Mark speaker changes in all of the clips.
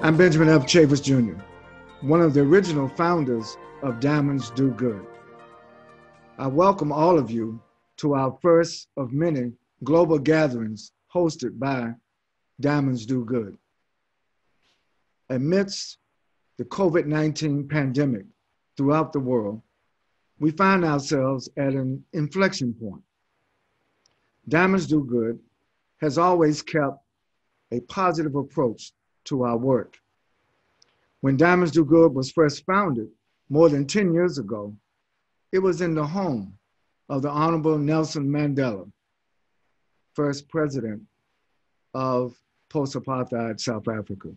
Speaker 1: I'm Benjamin F. Chavis Jr., one of the original founders of Diamonds Do Good. I welcome all of you to our first of many global gatherings hosted by Diamonds Do Good. Amidst the COVID-19 pandemic throughout the world, we find ourselves at an inflection point. Diamonds Do Good has always kept a positive approach to our work. When Diamonds Do Good was first founded more than 10 years ago, it was in the home of the Honorable Nelson Mandela, first president of post-apartheid South Africa.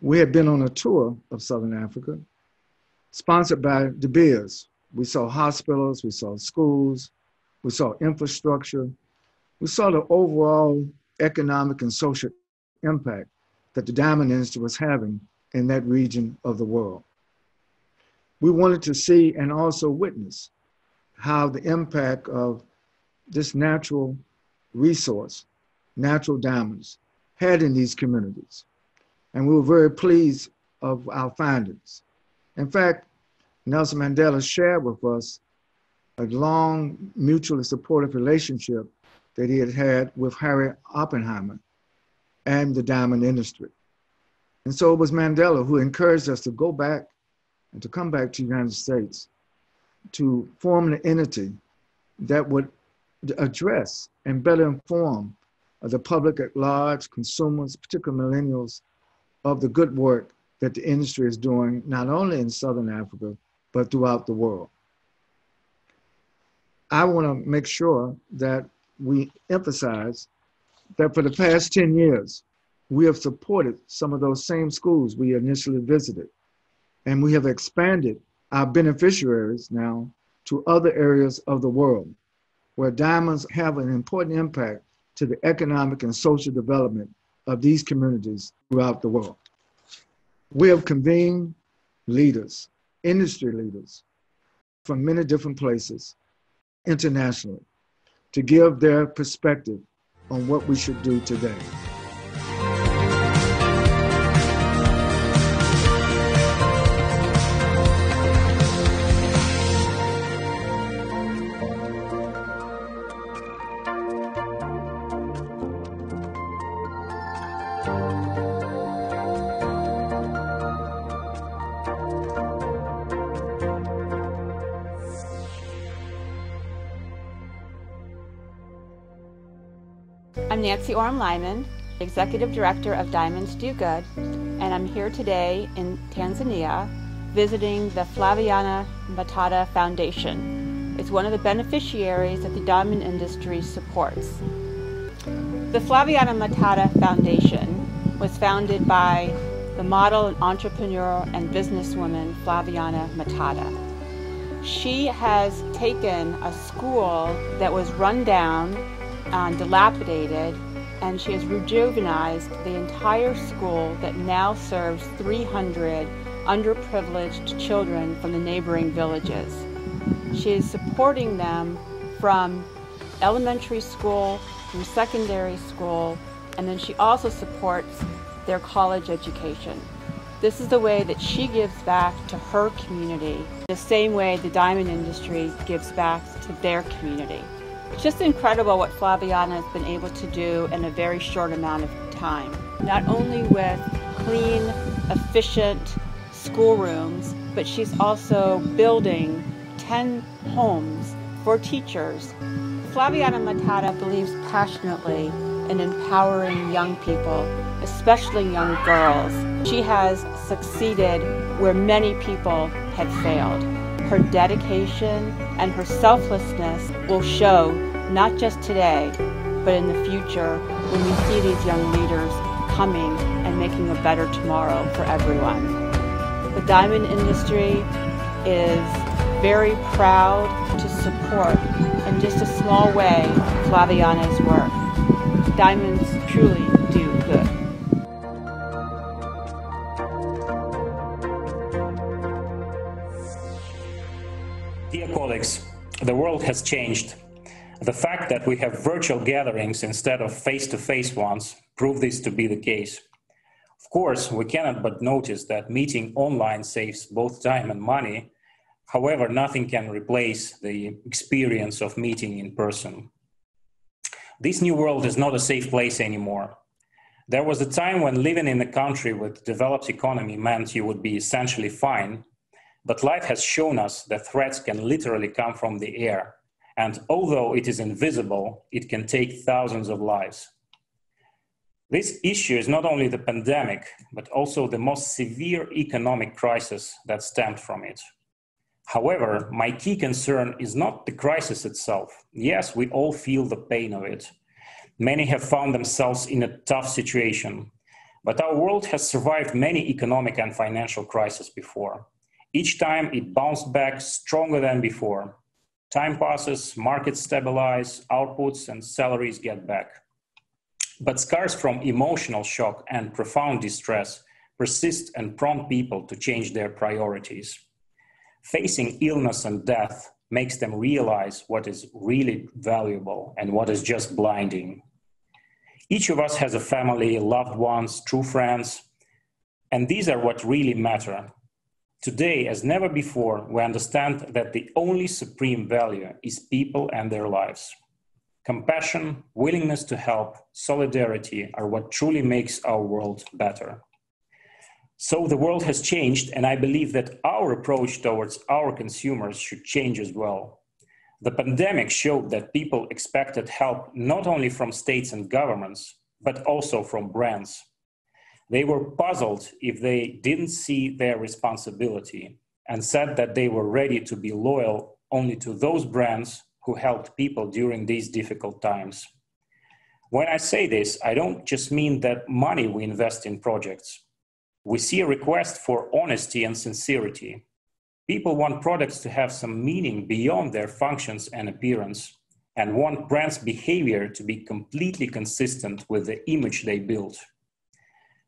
Speaker 1: We had been on a tour of Southern Africa, sponsored by De Beers. We saw hospitals, we saw schools, we saw infrastructure, we saw the overall economic and social impact that the diamond industry was having in that region of the world. We wanted to see and also witness how the impact of this natural resource, natural diamonds, had in these communities. And we were very pleased of our findings. In fact, Nelson Mandela shared with us a long, mutually supportive relationship that he had had with Harry Oppenheimer and the diamond industry. And so it was Mandela who encouraged us to go back and to come back to the United States to form an entity that would address and better inform the public at large, consumers, particularly millennials, of the good work that the industry is doing, not only in Southern Africa, but throughout the world. I want to make sure that we emphasize that for the past 10 years, we have supported some of those same schools we initially visited. And we have expanded our beneficiaries now to other areas of the world where diamonds have an important impact to the economic and social development of these communities throughout the world. We have convened leaders, industry leaders from many different places internationally to give their perspective on what we should do today.
Speaker 2: I'm Nancy Orm-Lyman, Executive Director of Diamonds Do Good, and I'm here today in Tanzania visiting the Flaviana Matata Foundation. It's one of the beneficiaries that the diamond industry supports. The Flaviana Matata Foundation was founded by the model, entrepreneur, and businesswoman Flaviana Matata. She has taken a school that was run down, dilapidated, and she has rejuvenized the entire school that now serves 300 underprivileged children from the neighboring villages. She is supporting them from elementary school through secondary school, and then she also supports their college education. This is the way that she gives back to her community, the same way the diamond industry gives back to their community. It's just incredible what Flaviana has been able to do in a very short amount of time. Not only with clean, efficient schoolrooms, but she's also building 10 homes for teachers. Flaviana Matata believes passionately in empowering young people, especially young girls. She has succeeded where many people had failed. Her dedication and her selflessness will show not just today, but in the future when we see these young leaders coming and making a better tomorrow for everyone. The diamond industry is very proud to support, in just a small way, Flaviana's work. Diamonds truly do good.
Speaker 3: Dear colleagues, the world has changed. The fact that we have virtual gatherings instead of face-to-face ones prove this to be the case. Of course, we cannot but notice that meeting online saves both time and money. However, nothing can replace the experience of meeting in person. This new world is not a safe place anymore. There was a time when living in a country with developed economy meant you would be essentially fine, but life has shown us that threats can literally come from the air, and although it is invisible, it can take thousands of lives. This issue is not only the pandemic, but also the most severe economic crisis that stemmed from it. However, my key concern is not the crisis itself. Yes, we all feel the pain of it. Many have found themselves in a tough situation, but our world has survived many economic and financial crises before. Each time it bounced back stronger than before. Time passes, markets stabilize, outputs and salaries get back. But scars from emotional shock and profound distress persist and prompt people to change their priorities. Facing illness and death makes them realize what is really valuable and what is just blinding. Each of us has a family, loved ones, true friends, and these are what really matter. Today, as never before, we understand that the only supreme value is people and their lives. Compassion, willingness to help, solidarity are what truly makes our world better. So the world has changed, and I believe that our approach towards our consumers should change as well. The pandemic showed that people expected help not only from states and governments, but also from brands. They were puzzled if they didn't see their responsibility and said that they were ready to be loyal only to those brands who helped people during these difficult times. When I say this, I don't just mean that money we invest in projects. We see a request for honesty and sincerity. People want products to have some meaning beyond their functions and appearance, and want brands' behavior to be completely consistent with the image they build.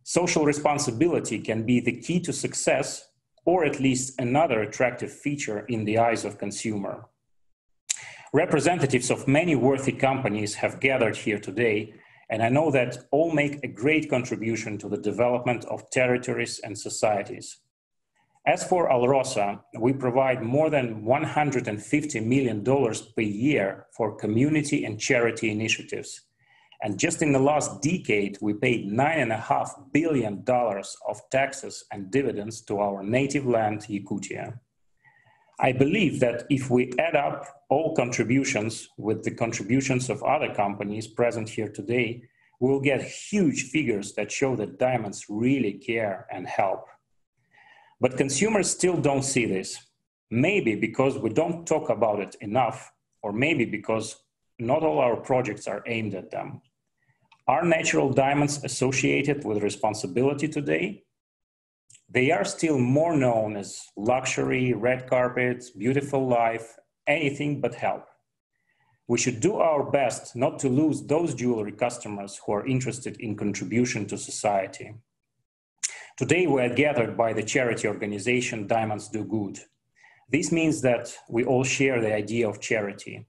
Speaker 3: Social responsibility can be the key to success, or at least another attractive feature in the eyes of consumer. Representatives of many worthy companies have gathered here today, and I know that all make a great contribution to the development of territories and societies. As for Alrosa, we provide more than $150 million per year for community and charity initiatives. And just in the last decade, we paid $9.5 billion of taxes and dividends to our native land, Yakutia. I believe that if we add up all contributions with the contributions of other companies present here today, we'll get huge figures that show that diamonds really care and help. But consumers still don't see this. Maybe because we don't talk about it enough, or maybe because not all our projects are aimed at them. Are natural diamonds associated with responsibility today? They are still more known as luxury, red carpets, beautiful life, anything but help. We should do our best not to lose those jewelry customers who are interested in contribution to society. Today we are gathered by the charity organization Diamonds Do Good. This means that we all share the idea of charity.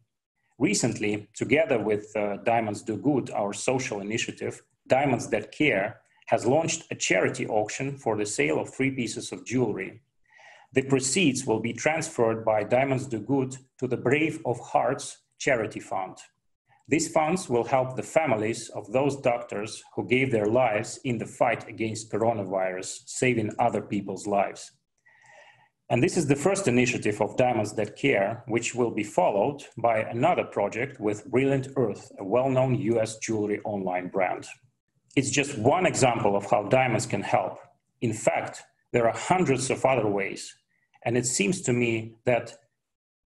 Speaker 3: Recently, together with Diamonds Do Good, our social initiative, Diamonds That Care, has launched a charity auction for the sale of 3 pieces of jewelry. The proceeds will be transferred by Diamonds Do Good to the Brave of Hearts charity fund. These funds will help the families of those doctors who gave their lives in the fight against coronavirus, saving other people's lives. And this is the first initiative of Diamonds That Care, which will be followed by another project with Brilliant Earth, a well-known US jewelry online brand. It's just one example of how diamonds can help. In fact, there are hundreds of other ways. And it seems to me that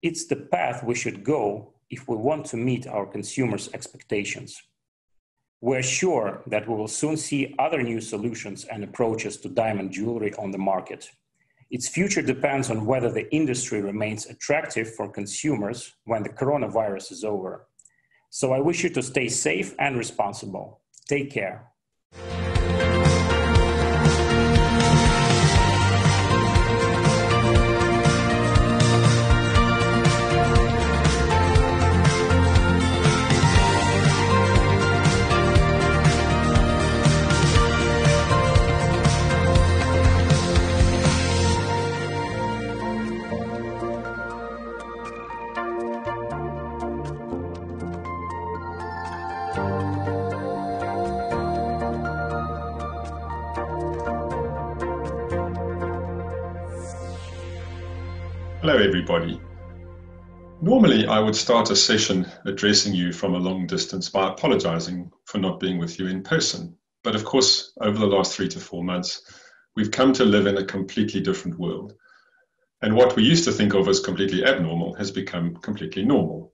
Speaker 3: it's the path we should go if we want to meet our consumers' expectations. We're sure that we will soon see other new solutions and approaches to diamond jewelry on the market. Its future depends on whether the industry remains attractive for consumers when the coronavirus is over. So I wish you to stay safe and responsible. Take care.
Speaker 4: Hello, everybody. Normally, I would start a session addressing you from a long distance by apologizing for not being with you in person. But of course, over the last 3 to 4 months, we've come to live in a completely different world. And what we used to think of as completely abnormal has become completely normal.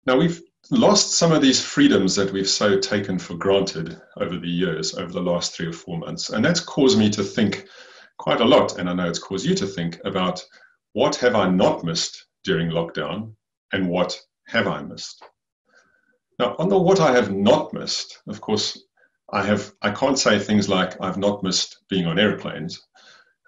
Speaker 4: Now, we've lost some of these freedoms that we've so taken for granted over the years, over the last 3 or 4 months. And that's caused me to think quite a lot, and I know it's caused you to think about what have I not missed during lockdown and what have I missed. Now, on the what I have not missed, of course, I can't say things like I've not missed being on airplanes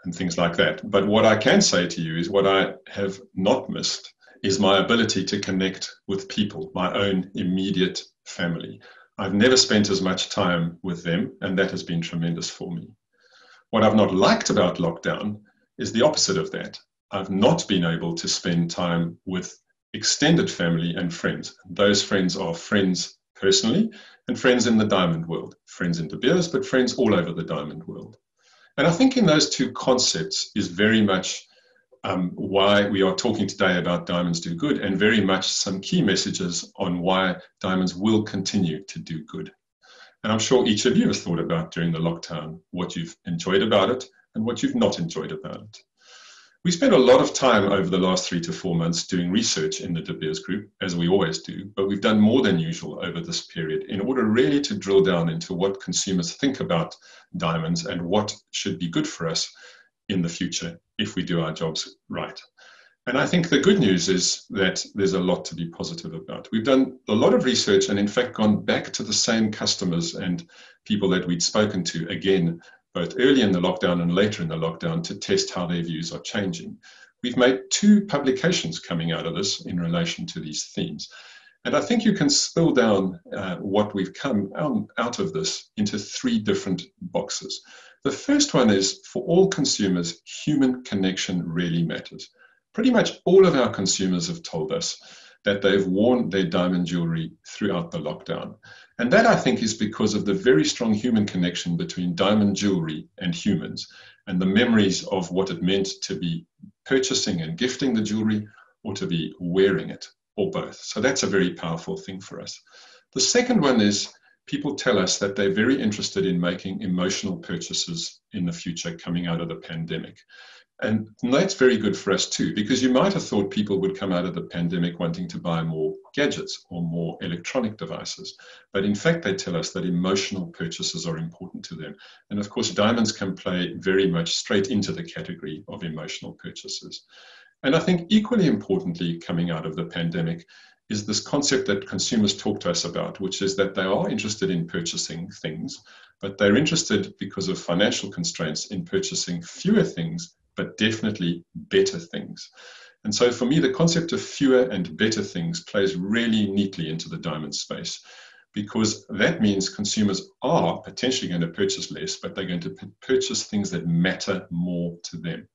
Speaker 4: and things like that. But what I can say to you is what I have not missed is my ability to connect with people, my own immediate family. I've never spent as much time with them, and that has been tremendous for me. What I've not liked about lockdown is the opposite of that. I've not been able to spend time with extended family and friends. Those friends are friends personally and friends in the diamond world, friends in De Beers, but friends all over the diamond world. And I think in those two concepts is very much why we are talking today about Diamonds Do Good, and very much some key messages on why diamonds will continue to do good. And I'm sure each of you has thought about during the lockdown what you've enjoyed about it and what you've not enjoyed about it. We spent a lot of time over the last 3 to 4 months doing research in the De Beers group, as we always do, but we've done more than usual over this period in order really to drill down into what consumers think about diamonds and what should be good for us in the future if we do our jobs right. And I think the good news is that there's a lot to be positive about. We've done a lot of research and in fact gone back to the same customers and people that we'd spoken to again, both early in the lockdown and later in the lockdown, to test how their views are changing. We've made 2 publications coming out of this in relation to these themes. And I think you can spill down what we've come out of this into 3 different boxes. The first one is, for all consumers, human connection really matters. Pretty much all of our consumers have told us that they've worn their diamond jewelry throughout the lockdown. And that, I think, is because of the very strong human connection between diamond jewelry and humans, and the memories of what it meant to be purchasing and gifting the jewelry, or to be wearing it, or both. So that's a very powerful thing for us. The second one is, people tell us that they're very interested in making emotional purchases in the future coming out of the pandemic. And that's very good for us too, because you might have thought people would come out of the pandemic wanting to buy more gadgets or more electronic devices. But in fact, they tell us that emotional purchases are important to them. And of course, diamonds can play very much straight into the category of emotional purchases. And I think equally importantly, coming out of the pandemic, is this concept that consumers talk to us about, which is that they are interested in purchasing things, but they're interested because of financial constraints in purchasing fewer things, but definitely better things. And so for me, the concept of fewer and better things plays really neatly into the diamond space, because that means consumers are potentially going to purchase less, but they're going to purchase things that matter more to them.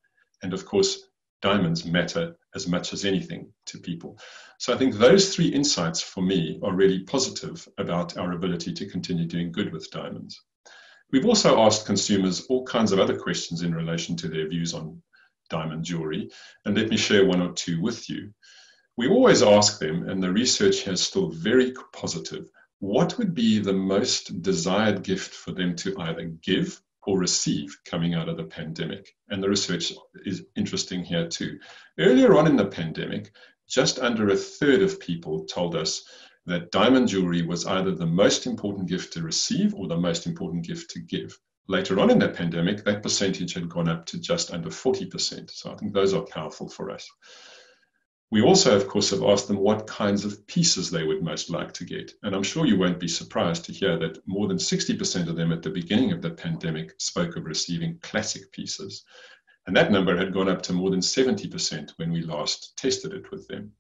Speaker 4: And of course, diamonds matter as much as anything to people. So I think those 3 insights for me are really positive about our ability to continue doing good with diamonds. We've also asked consumers all kinds of other questions in relation to their views on diamond jewelry, and let me share 1 or 2 with you. We always ask them, and the research here is still very positive, what would be the most desired gift for them to either give or receive coming out of the pandemic? And the research is interesting here too. Earlier on in the pandemic, just under 1/3 of people told us that diamond jewelry was either the most important gift to receive or the most important gift to give. Later on in the pandemic, that percentage had gone up to just under 40%. So I think those are powerful for us. We also, of course, have asked them what kinds of pieces they would most like to get. And I'm sure you won't be surprised to hear that more than 60% of them at the beginning of the pandemic spoke of receiving classic pieces. And that number had gone up to more than 70% when we last tested it with them.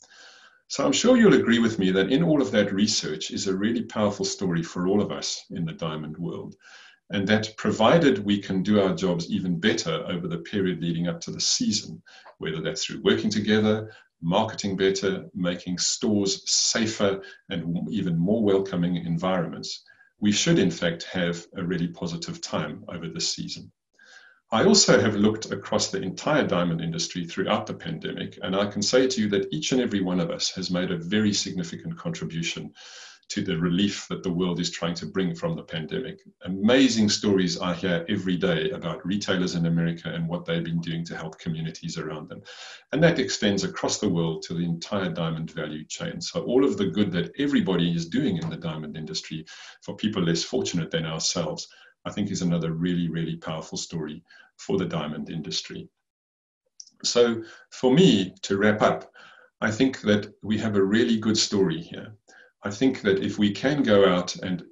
Speaker 4: So I'm sure you'll agree with me that in all of that research is a really powerful story for all of us in the diamond world. And that provided we can do our jobs even better over the period leading up to the season, whether that's through working together, marketing better, making stores safer and even more welcoming environments, we should in fact have a really positive time over this season. I also have looked across the entire diamond industry throughout the pandemic, and I can say to you that each and every one of us has made a very significant contribution to the relief that the world is trying to bring from the pandemic. Amazing stories I hear every day about retailers in America and what they've been doing to help communities around them. And that extends across the world to the entire diamond value chain. So all of the good that everybody is doing in the diamond industry for people less fortunate than ourselves, I think is another really, really powerful story for the diamond industry. So for me, to wrap up, I think that we have a really good story here. I think that if we can go out and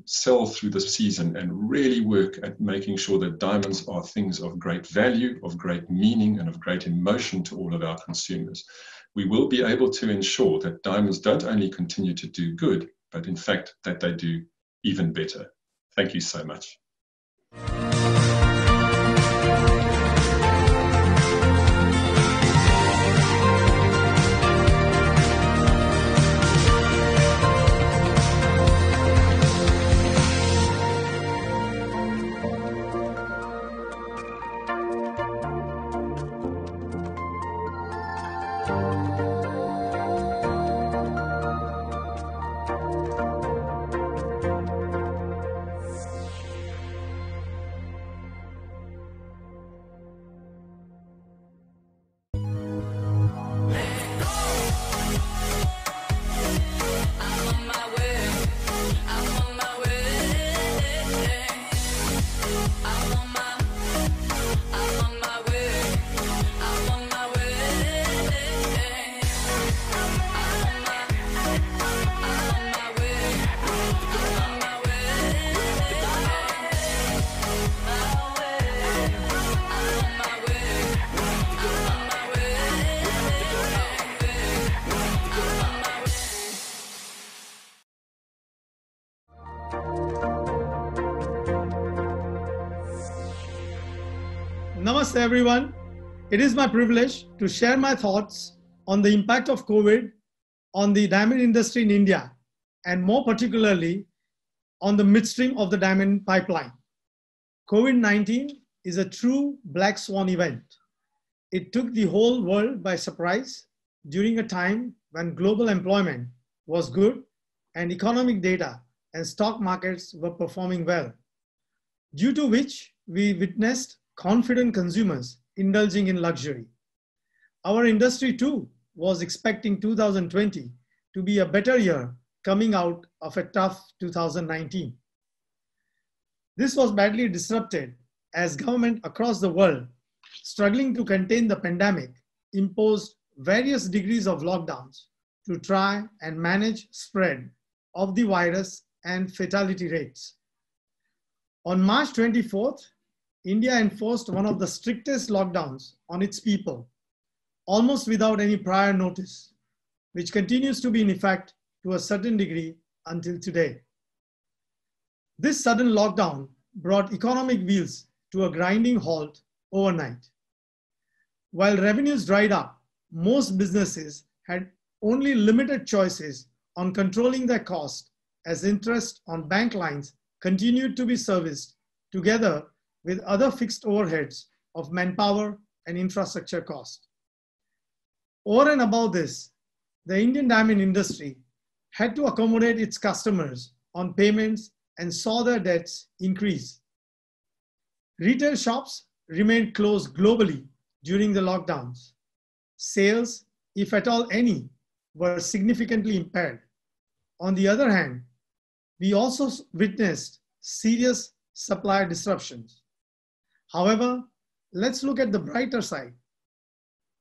Speaker 4: sell through the season and really work at making sure that diamonds are things of great value, of great meaning, and of great emotion to all of our consumers, we will be able to ensure that diamonds don't only continue to do good, but in fact, that they do even better. Thank you so much.
Speaker 5: Namaste everyone. It is my privilege to share my thoughts on the impact of COVID on the diamond industry in India, and more particularly on the midstream of the diamond pipeline. COVID-19 is a true black swan event. It took the whole world by surprise during a time when global employment was good and economic data and stock markets were performing well, due to which we witnessed confident consumers indulging in luxury. Our industry too was expecting 2020 to be a better year coming out of a tough 2019. This was badly disrupted as government across the world, struggling to contain the pandemic, imposed various degrees of lockdowns to try and manage spread of the virus and fatality rates. On March 24th, India enforced one of the strictest lockdowns on its people, almost without any prior notice, which continues to be in effect to a certain degree until today. This sudden lockdown brought economic wheels to a grinding halt overnight. While revenues dried up, most businesses had only limited choices on controlling their cost, as interest on bank lines continued to be serviced together with other fixed overheads of manpower and infrastructure cost. Over and above this, the Indian diamond industry had to accommodate its customers on payments and saw their debts increase. Retail shops remained closed globally during the lockdowns. Sales, if at all any, were significantly impaired. On the other hand, we also witnessed serious supply disruptions. However, let's look at the brighter side.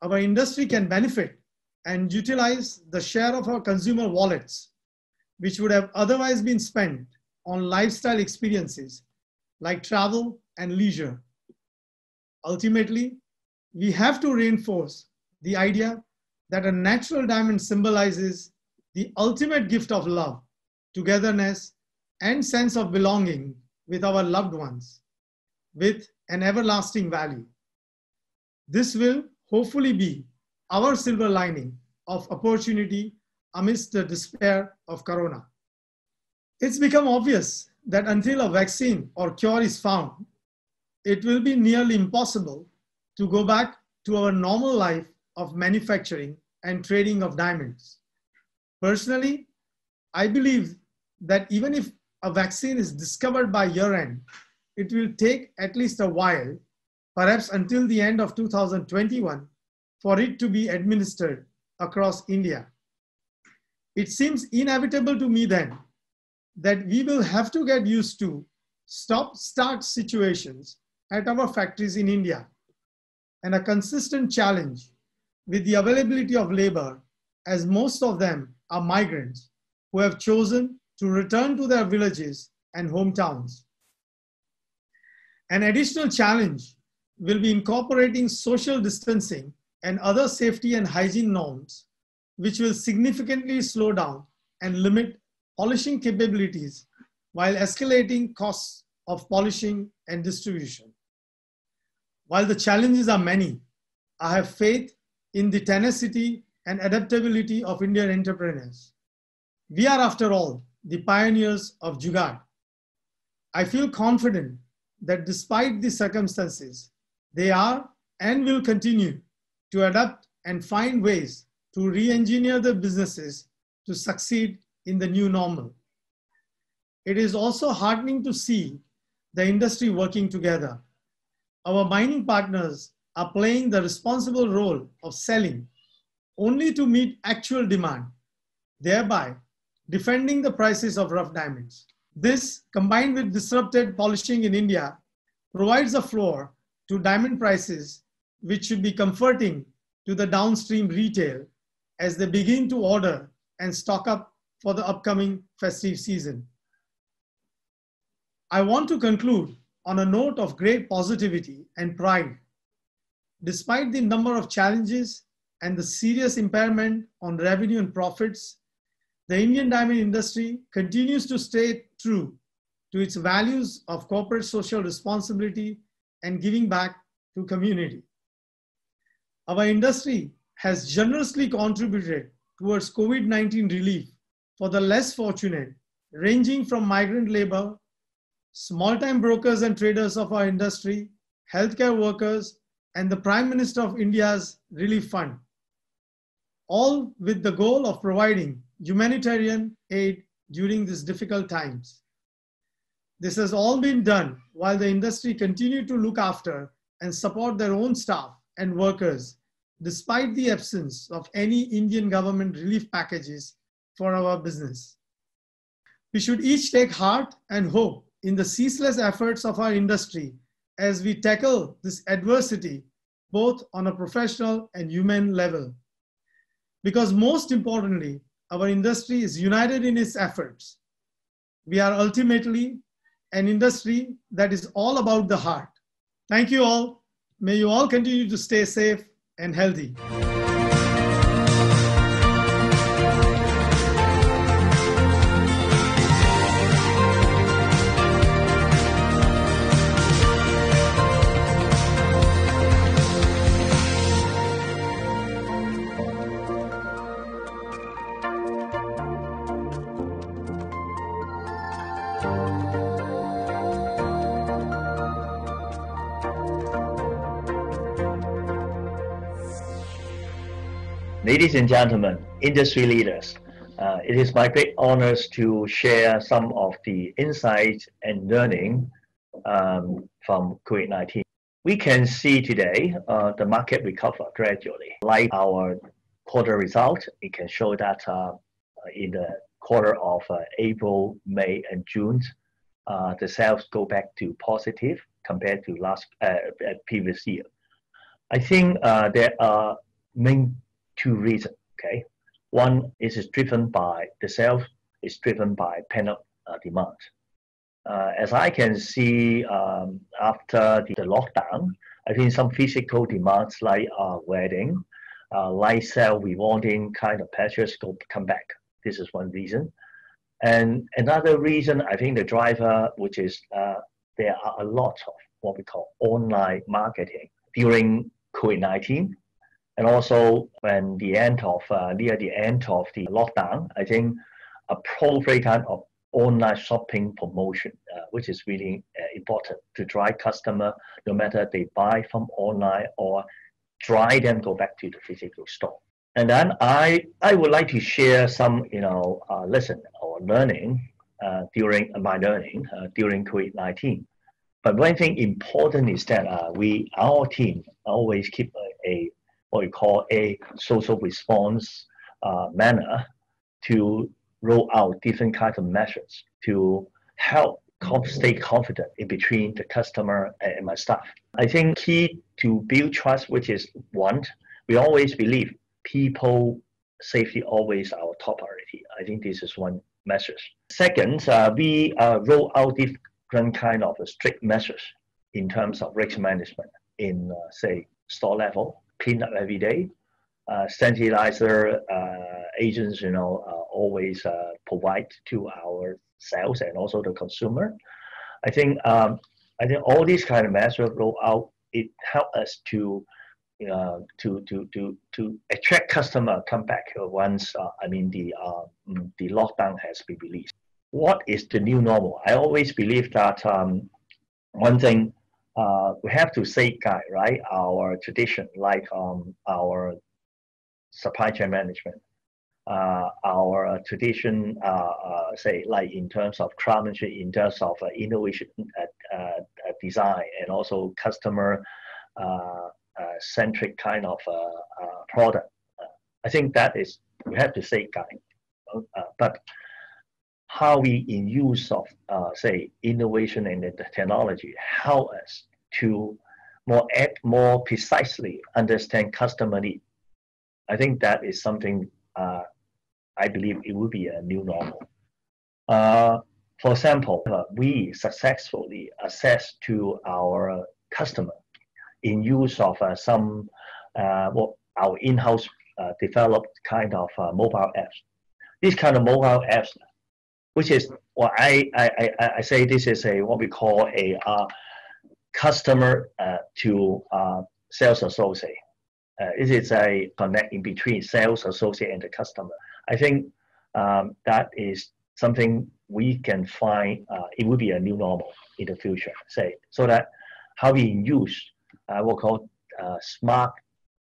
Speaker 5: Our industry can benefit and utilize the share of our consumer wallets, which would have otherwise been spent on lifestyle experiences like travel and leisure. Ultimately, we have to reinforce the idea that a natural diamond symbolizes the ultimate gift of love, togetherness, and sense of belonging with our loved ones, with an everlasting value. This will hopefully be our silver lining of opportunity amidst the despair of Corona. It's become obvious that until a vaccine or cure is found, it will be nearly impossible to go back to our normal life of manufacturing and trading of diamonds. Personally, I believe that even if a vaccine is discovered by year-end, it will take at least a while, perhaps until the end of 2021, for it to be administered across India. It seems inevitable to me then that we will have to get used to stop-start situations at our factories in India, and a consistent challenge with the availability of labor, as most of them are migrants who have chosen to return to their villages and hometowns. An additional challenge will be incorporating social distancing and other safety and hygiene norms, which will significantly slow down and limit polishing capabilities while escalating costs of polishing and distribution. While the challenges are many, I have faith in the tenacity and adaptability of Indian entrepreneurs. We are, after all, the pioneers of Jugaad. I feel confident that despite the circumstances, they are and will continue to adapt and find ways to re-engineer their businesses to succeed in the new normal. It is also heartening to see the industry working together. Our mining partners are playing the responsible role of selling only to meet actual demand, thereby defending the prices of rough diamonds. This, combined with disrupted polishing in India, provides a floor to diamond prices, which should be comforting to the downstream retail as they begin to order and stock up for the upcoming festive season. I want to conclude on a note of great positivity and pride. Despite the number of challenges and the serious impairment on revenue and profits, the Indian diamond industry continues to stay true to its values of corporate social responsibility and giving back to community. Our industry has generously contributed towards COVID-19 relief for the less fortunate, ranging from migrant labor, small-time brokers and traders of our industry, healthcare workers, and the Prime Minister of India's Relief Fund, all with the goal of providing humanitarian aid during these difficult times. This has all been done while the industry continued to look after and support their own staff and workers, despite the absence of any Indian government relief packages for our business. We should each take heart and hope in the ceaseless efforts of our industry as we tackle this adversity, both on a professional and human level. Because most importantly, our industry is united in its efforts. We are ultimately an industry that is all about the heart. Thank you all. May you all continue to stay safe and healthy.
Speaker 6: Ladies and gentlemen, industry leaders, it is my great honor to share some of the insights and learning from COVID-19. We can see today the market recover gradually. Like our quarter result, it can show that in the quarter of April, May, and June, the sales go back to positive compared to previous year. I think there are main two reasons. Okay, one is driven by the sales is driven by pent-up demand. As I can see, after the lockdown, I think some physical demands like wedding, lifestyle rewarding kind of pleasures come back. This is one reason. And another reason, I think the driver, which is there are a lot of what we call online marketing during COVID-19. And also when the end of, near the end of the lockdown, I think appropriate kind of online shopping promotion, which is really important to drive customer, no matter they buy from online or drive them go back to the physical store. And then I would like to share some, lesson or learning during my learning during COVID-19. But one thing important is that our team always keep what we call a social response manner to roll out different kinds of measures to help stay confident in between the customer and my staff. I think key to build trust, which is one, we always believe people safety always our top priority. I think this is one message. Second, we roll out different kind of strict measures in terms of risk management in, say, store level, clean up every day, sanitizer agents, always provide to our sales and also the consumer. I think all these kind of measures roll out. It helps us to attract customer come back once the lockdown has been released. What is the new normal? I always believe that one thing we have to safeguard, right, our tradition, like our supply chain management, our tradition, say, like in terms of craftsmanship, in terms of innovation, design, and also customer centric kind of product. I think that is we have to safeguard. But how we in use of say innovation and the technology help us to more precisely understand customer need. I think that is something I believe it will be a new normal. For example, we successfully access to our customer in use of some our in-house developed kind of mobile apps. This kind of mobile apps, which is what I say, this is a what we call a customer to sales associate. It is a connect in between sales associate and the customer. I think that is something we can find. It will be a new normal in the future. Say so that how we use what we call smart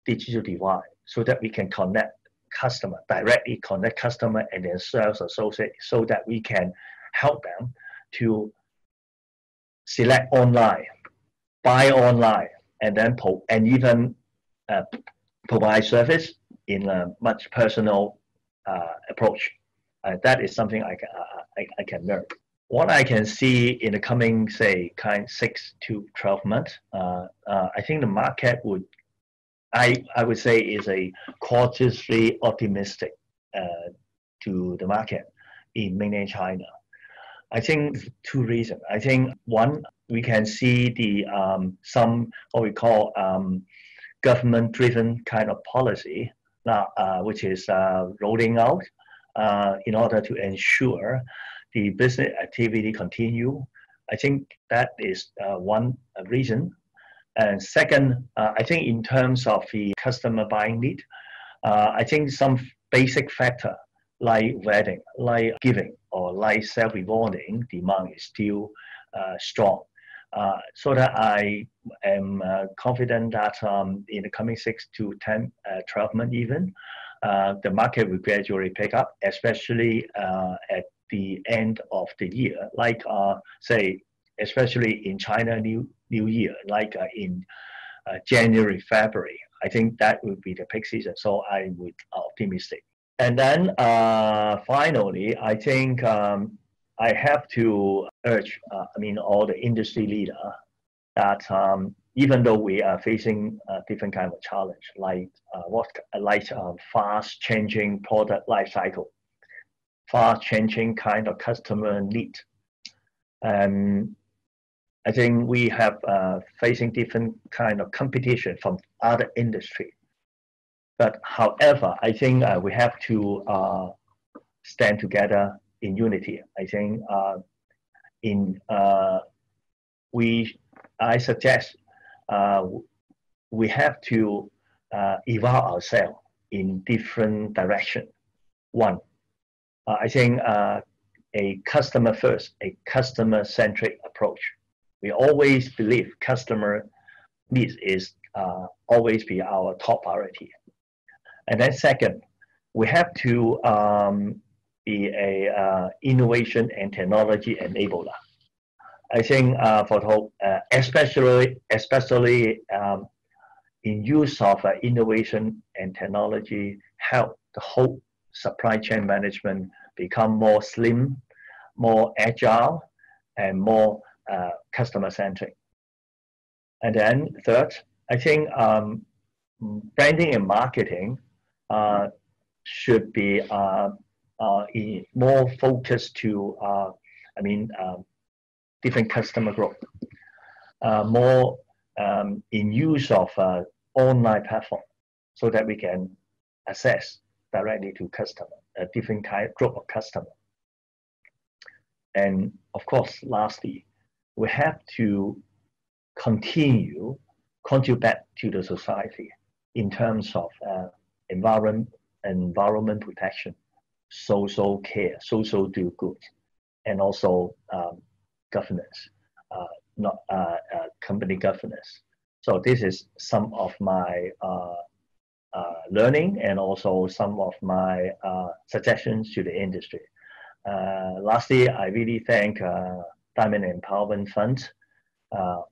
Speaker 6: digital device, so that we can connect customer directly, connect customer and then sales associate, so that we can help them to select online, buy online, and then even provide service in a much personal approach. That is something I can learn. What I can see in the coming, say, 6 to 12 months, I think the market would, I would say, is a cautiously optimistic to the market in mainland China. I think 2 reasons. I think one, we can see the some what we call government-driven kind of policy now, which is rolling out in order to ensure the business activity continue. I think that is one reason. And second, I think in terms of the customer buying need, I think some basic factor like wedding, like giving, or like self-rewarding demand is still strong. So that I am confident that in the coming 6 to 10, 12 months even, the market will gradually pick up, especially at the end of the year, like say, especially in China New Year, like in January, February. I think that will be the peak season. So I would optimistic. And then finally, I think I have to urge, all the industry leader that even though we are facing different kind of challenge, like fast changing product life cycle, fast changing kind of customer need, and I think we have facing different kind of competition from other industry. But however, I think we have to stand together in unity. I think I suggest we have to evolve ourselves in different direction. One, I think a customer first, a customer centric approach. We always believe customer needs is always be our top priority. And then second, we have to be a innovation and technology enabler. I think for the whole, especially in use of innovation and technology, help the whole supply chain management become more slim, more agile, and more customer-centric. And then third, I think branding and marketing should be more focused to, different customer group, more in use of online platform, so that we can access directly to customer, a different kind group of customer. And of course, lastly, we have to continue contribute back to the society in terms of environment protection, social care, social do good, and also governance, not company governance. So this is some of my learning and also some of my suggestions to the industry. Lastly, I really thank Diamond Empowerment Fund.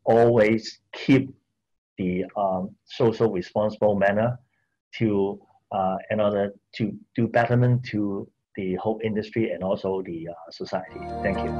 Speaker 6: Always keep the social responsible manner to in order to do betterment to the whole industry and also the society. Thank you.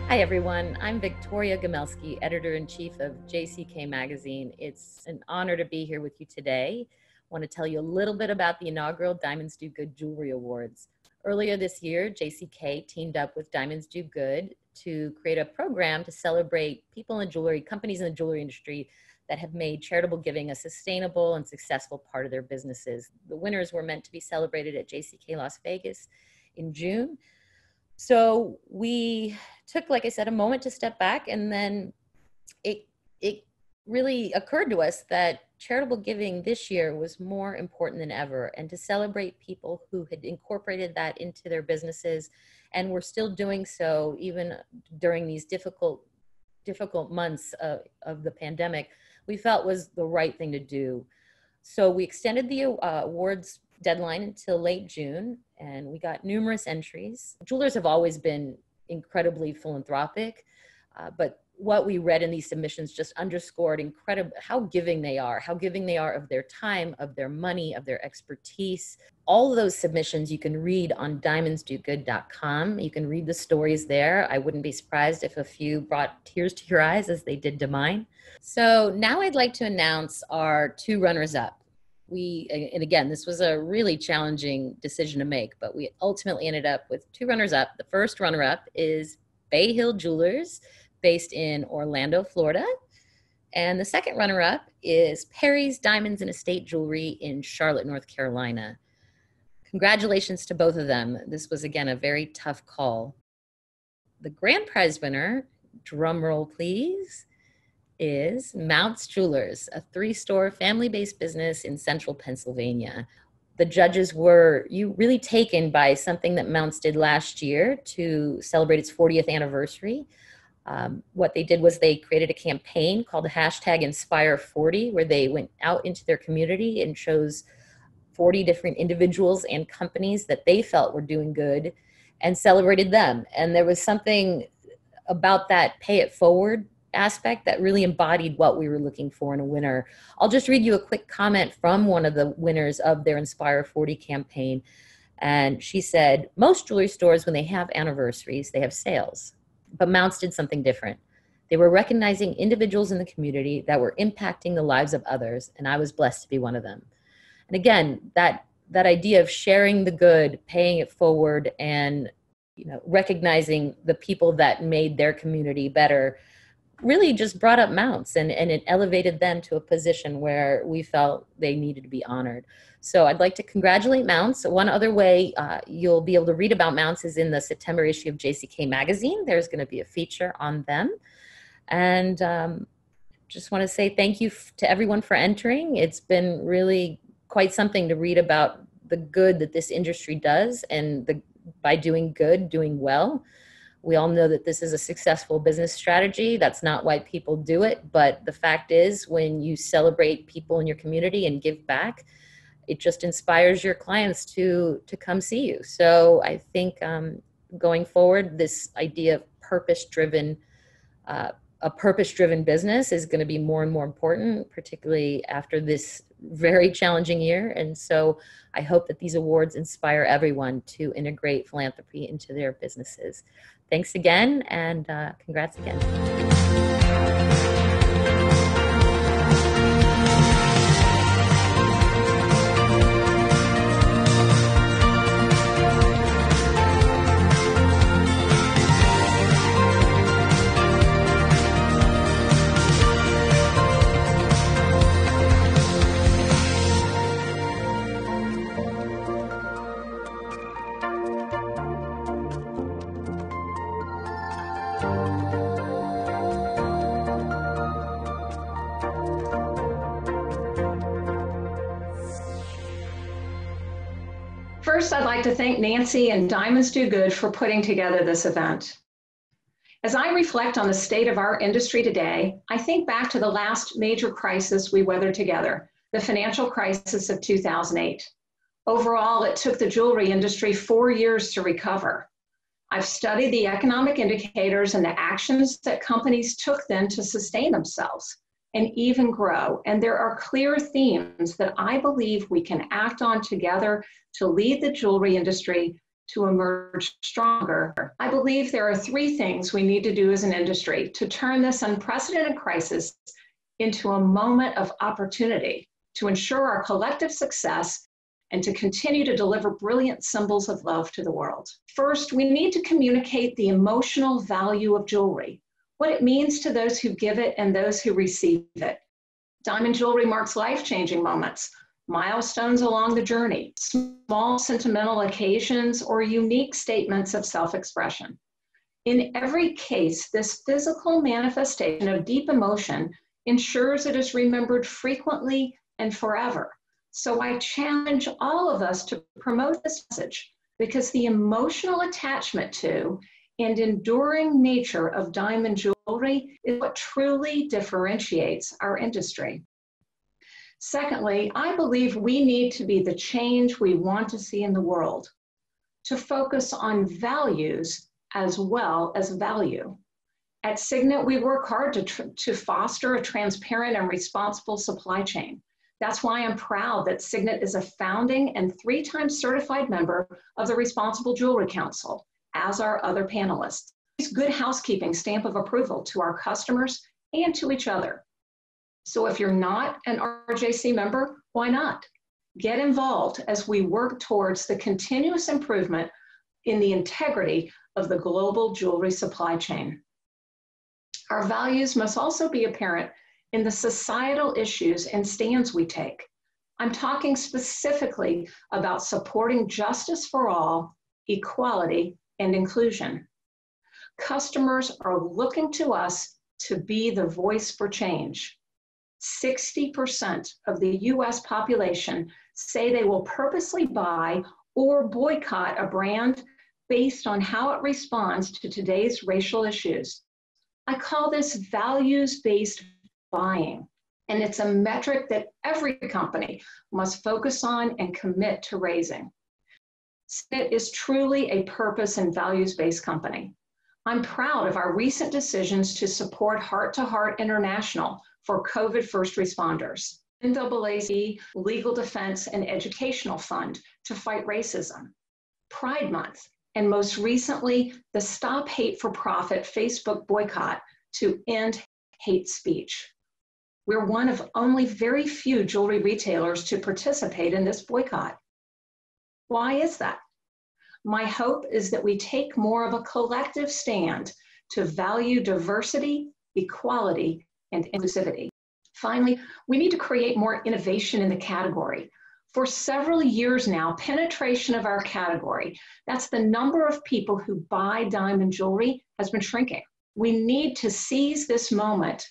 Speaker 7: Hi everyone, I'm Victoria Gamelski, Editor-in-Chief of JCK Magazine. It's an honor to be here with you today. I want to tell you a little bit about the inaugural Diamonds Do Good Jewelry Awards. Earlier this year, JCK teamed up with Diamonds Do Good to create a program to celebrate people in jewelry, companies in the jewelry industry that have made charitable giving a sustainable and successful part of their businesses. The winners were meant to be celebrated at JCK Las Vegas in June. So we took, like I said, a moment to step back, and then it really occurred to us that charitable giving this year was more important than ever, and to celebrate people who had incorporated that into their businesses and were still doing so even during these difficult months of the pandemic, we felt was the right thing to do. So we extended the awards deadline until late June, and we got numerous entries. Jewelers have always been incredibly philanthropic, but what we read in these submissions just underscored how giving they are of their time, of their money, of their expertise. All of those submissions you can read on diamondsdogood.com. You can read the stories there. I wouldn't be surprised if a few brought tears to your eyes as they did to mine. So now I'd like to announce our two runners-up. And again, this was a really challenging decision to make, but we ultimately ended up with two runners-up. The first runner-up is Bay Hill Jewelers, based in Orlando, Florida. And the second runner-up is Perry's Diamonds and Estate Jewelry in Charlotte, North Carolina. Congratulations to both of them. This was, again, a very tough call. The grand prize winner, drum roll please, is Mounts Jewelers, a 3-store family-based business in central Pennsylvania. The judges were really taken by something that Mounts did last year to celebrate its 40th anniversary. What they did was they created a campaign called #Inspire40, where they went out into their community and chose 40 different individuals and companies that they felt were doing good and celebrated them. And there was something about that pay it forward aspect that really embodied what we were looking for in a winner. I'll just read you a quick comment from one of the winners of their Inspire 40 campaign. And she said, most jewelry stores, when they have anniversaries, they have sales. But Mounts did something different. They were recognizing individuals in the community that were impacting the lives of others, and I was blessed to be one of them. And again, that idea of sharing the good, paying it forward, and recognizing the people that made their community better really just brought up Mounts, and it elevated them to a position where we felt they needed to be honored. So I'd like to congratulate Mounts. One other way you'll be able to read about Mounts is in the September issue of JCK Magazine. There's going to be a feature on them. And just want to say thank you to everyone for entering. It's been really quite something to read about the good that this industry does, and by doing good, doing well. We all know that this is a successful business strategy. That's not why people do it. But the fact is, when you celebrate people in your community and give back, it just inspires your clients to come see you. So I think going forward, this idea of purpose-driven, a purpose-driven business is going to be more and more important, particularly after this very challenging year. And so I hope that these awards inspire everyone to integrate philanthropy into their businesses. Thanks again, and congrats again.
Speaker 8: First, I'd like to thank Nancy and Diamonds Do Good for putting together this event. As I reflect on the state of our industry today, I think back to the last major crisis we weathered together, the financial crisis of 2008. Overall, it took the jewelry industry 4 years to recover. I've studied the economic indicators and the actions that companies took then to sustain themselves and even grow. And there are clear themes that I believe we can act on together to lead the jewelry industry to emerge stronger. I believe there are 3 things we need to do as an industry to turn this unprecedented crisis into a moment of opportunity to ensure our collective success and to continue to deliver brilliant symbols of love to the world. First, we need to communicate the emotional value of jewelry, what it means to those who give it and those who receive it. Diamond jewelry marks life-changing moments, milestones along the journey, small sentimental occasions, or unique statements of self-expression. In every case, this physical manifestation of deep emotion ensures it is remembered frequently and forever. So I challenge all of us to promote this message, because the emotional attachment to and enduring nature of diamond jewelry is what truly differentiates our industry. Secondly, I believe we need to be the change we want to see in the world, to focus on values as well as value. At Signet, we work hard to foster a transparent and responsible supply chain. That's why I'm proud that Signet is a founding and 3-time certified member of the Responsible Jewelry Council, as are other panelists. It's good housekeeping stamp of approval to our customers and to each other. So if you're not an RJC member, why not? Get involved as we work towards the continuous improvement in the integrity of the global jewelry supply chain. Our values must also be apparent in the societal issues and stands we take. I'm talking specifically about supporting justice for all, equality, and inclusion. Customers are looking to us to be the voice for change. 60% of the US population say they will purposely buy or boycott a brand based on how it responds to today's racial issues. I call this values-based buying, and it's a metric that every company must focus on and commit to raising. Signet is truly a purpose and values-based company. I'm proud of our recent decisions to support Heart to Heart International for COVID first responders, NAACP Legal Defense and Educational Fund to fight racism, Pride Month, and most recently, the Stop Hate for Profit Facebook boycott to end hate speech. We're one of only very few jewelry retailers to participate in this boycott. Why is that? My hope is that we take more of a collective stand to value diversity, equality, and inclusivity. Finally, we need to create more innovation in the category. For several years now, penetration of our category, that's the number of people who buy diamond jewelry, has been shrinking. We need to seize this moment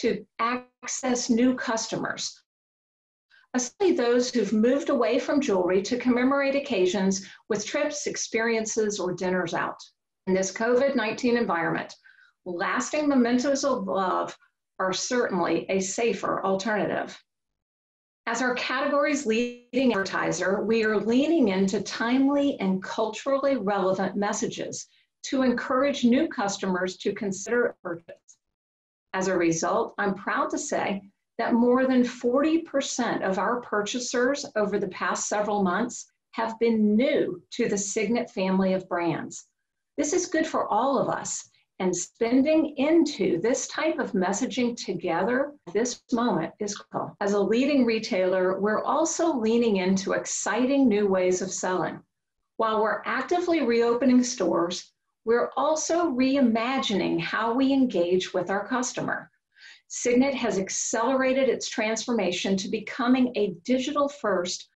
Speaker 8: to access new customers, especially those who've moved away from jewelry to commemorate occasions with trips, experiences, or dinners out. In this COVID-19 environment, lasting mementos of love are certainly a safer alternative. As our category's leading advertiser, we are leaning into timely and culturally relevant messages to encourage new customers to consider a purchase. As a result, I'm proud to say that more than 40% of our purchasers over the past several months have been new to the Signet family of brands. This is good for all of us, and spending into this type of messaging together at this moment is cool. As a leading retailer, we're also leaning into exciting new ways of selling. While we're actively reopening stores, we're also reimagining how we engage with our customer. Signet has accelerated its transformation to becoming a digital-first,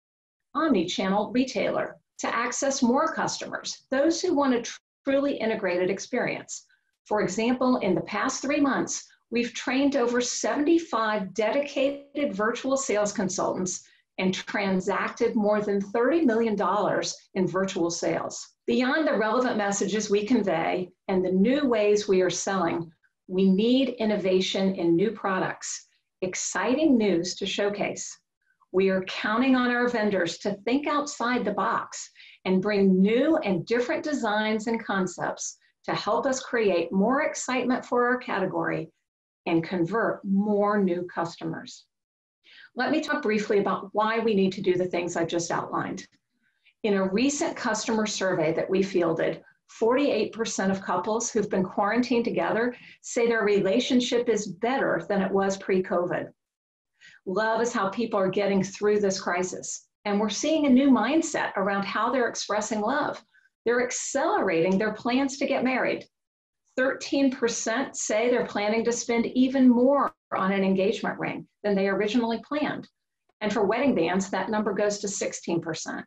Speaker 8: omni-channel retailer to access more customers, those who want a truly integrated experience. For example, in the past 3 months, we've trained over 75 dedicated virtual sales consultants and transacted more than $30 million in virtual sales. Beyond the relevant messages we convey and the new ways we are selling, we need innovation in new products, exciting news to showcase. We are counting on our vendors to think outside the box and bring new and different designs and concepts to help us create more excitement for our category and convert more new customers. Let me talk briefly about why we need to do the things I just outlined. In a recent customer survey that we fielded, 48% of couples who've been quarantined together say their relationship is better than it was pre-COVID. Love is how people are getting through this crisis, and we're seeing a new mindset around how they're expressing love. They're accelerating their plans to get married. 13% say they're planning to spend even more on an engagement ring than they originally planned. And for wedding bands, that number goes to 16%.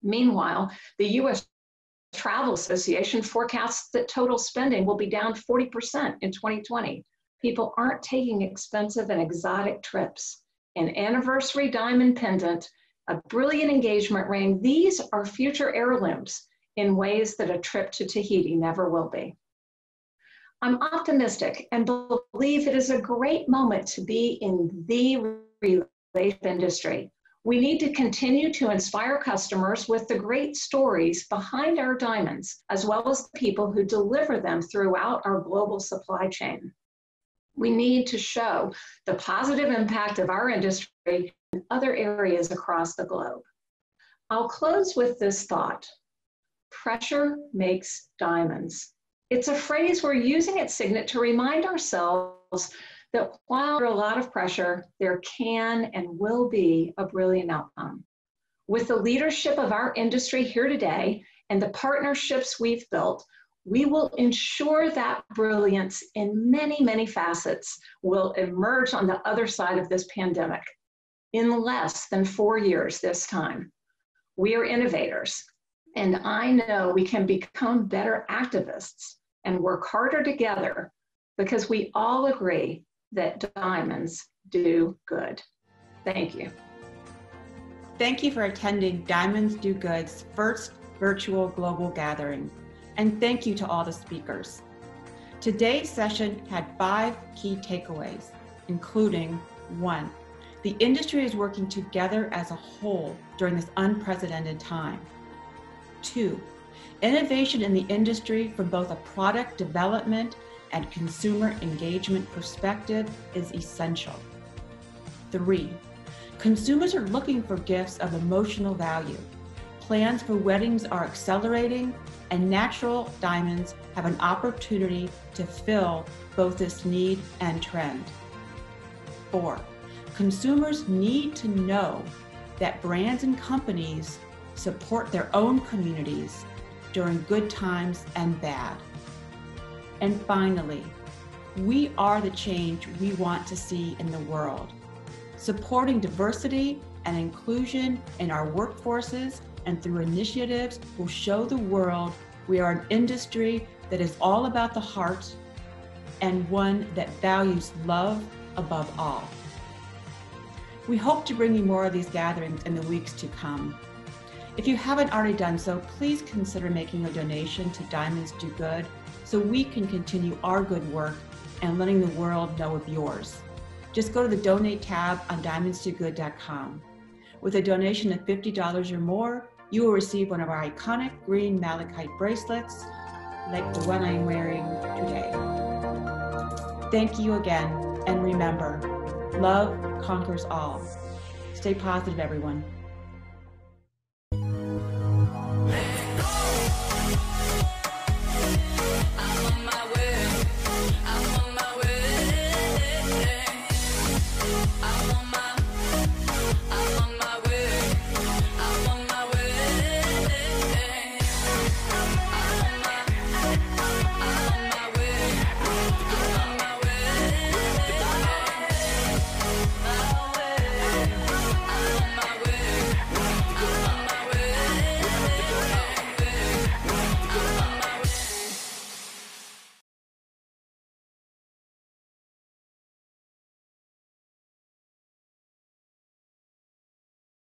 Speaker 8: Meanwhile, the U.S. Travel Association forecasts that total spending will be down 40% in 2020. People aren't taking expensive and exotic trips. An anniversary diamond pendant, a brilliant engagement ring, these are future heirlooms in ways that a trip to Tahiti never will be. I'm optimistic and believe it is a great moment to be in the relationship industry. We need to continue to inspire customers with the great stories behind our diamonds, as well as the people who deliver them throughout our global supply chain. We need to show the positive impact of our industry in other areas across the globe. I'll close with this thought. Pressure makes diamonds. It's a phrase we're using at Signet to remind ourselves that while there's a lot of pressure, there can and will be a brilliant outcome. With the leadership of our industry here today and the partnerships we've built, we will ensure that brilliance in many, many facets will emerge on the other side of this pandemic in less than 4 years this time. We are innovators, and I know we can become better activists and work harder together because we all agree that diamonds do good. Thank you.
Speaker 2: Thank you for attending Diamonds Do Good's first virtual global gathering, and thank you to all the speakers. Today's session had 5 key takeaways, including 1, the industry is working together as a whole during this unprecedented time. 2, innovation in the industry from both a product development and consumer engagement perspective is essential. 3, consumers are looking for gifts of emotional value. Plans for weddings are accelerating, and natural diamonds have an opportunity to fill both this need and trend. 4, consumers need to know that brands and companies support their own communities during good times and bad. And finally, we are the change we want to see in the world. Supporting diversity and inclusion in our workforces and through initiatives will show the world we are an industry that is all about the heart and one that values love above all. We hope to bring you more of these gatherings in the weeks to come. If you haven't already done so, please consider making a donation to Diamonds Do Good so we can continue our good work and letting the world know of yours. Just go to the donate tab on diamondsdogood.com. With a donation of $50 or more, you will receive one of our iconic green malachite bracelets like the one I'm wearing today. Thank you again, and remember, love conquers all. Stay positive, everyone.